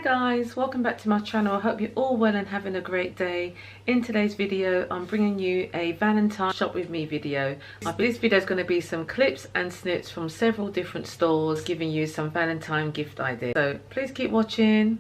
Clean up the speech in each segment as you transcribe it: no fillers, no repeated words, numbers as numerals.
Guys, welcome back to my channel. I hope you're all well and having a great day. In today's video I'm bringing you a Valentine shop with me video. This video is going to be some clips and snips from several different stores giving you some Valentine gift ideas, so please keep watching.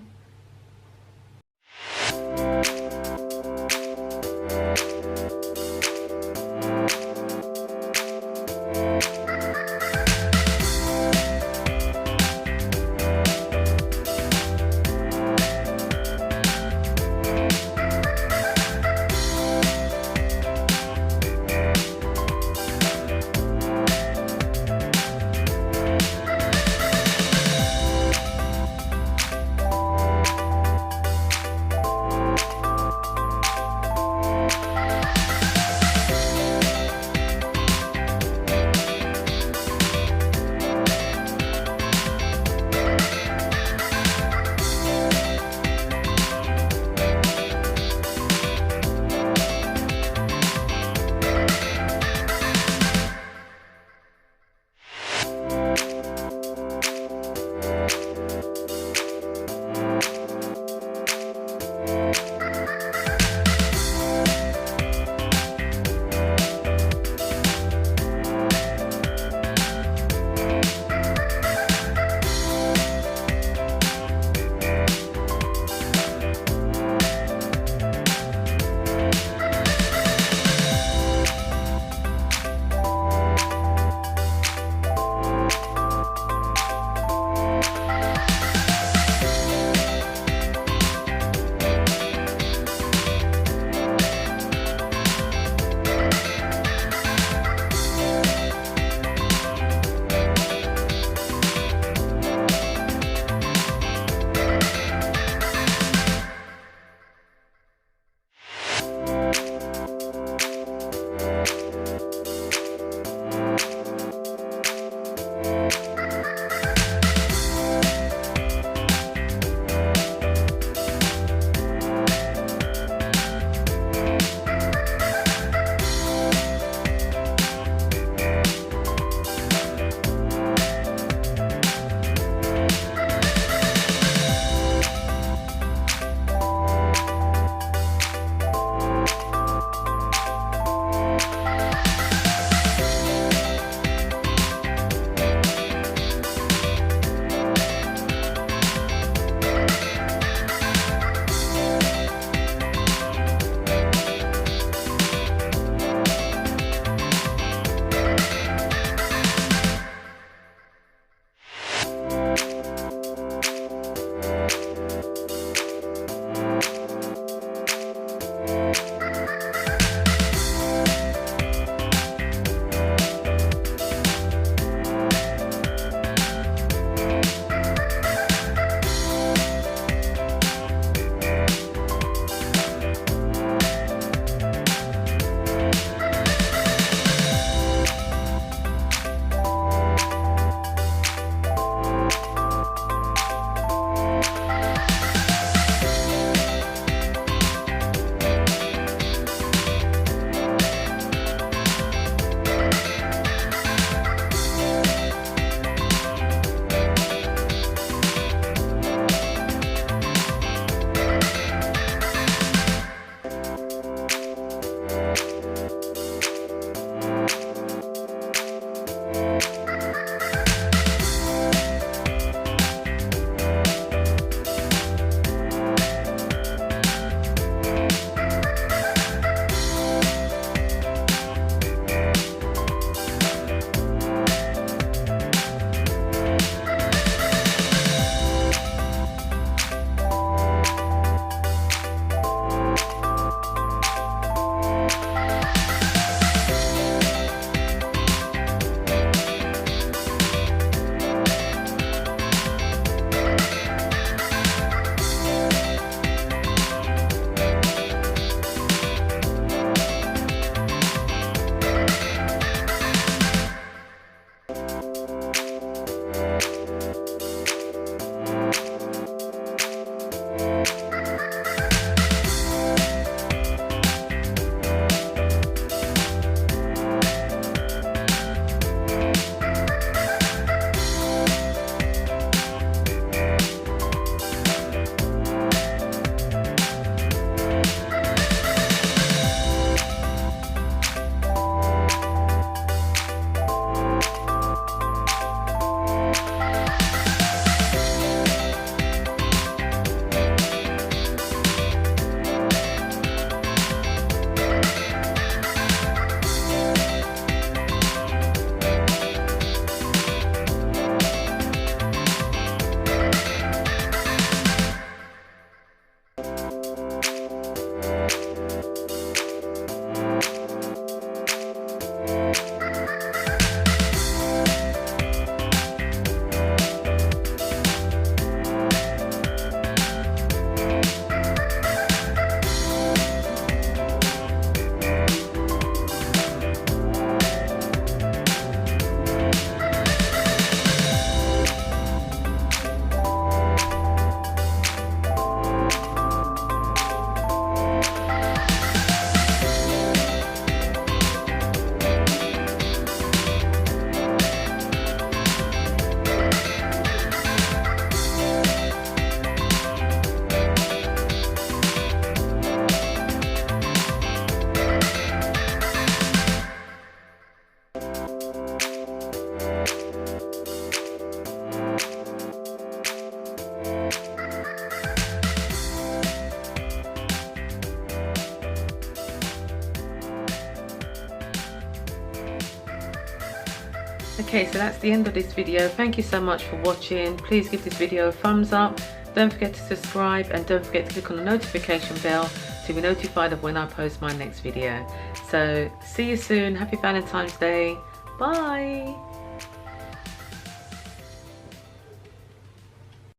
Okay, so that's the end of this video. Thank you so much for watching. Please give this video a thumbs up. Don't forget to subscribe and don't forget to click on the notification bell to be notified of when I post my next video. So see you soon. Happy Valentine's Day. Bye.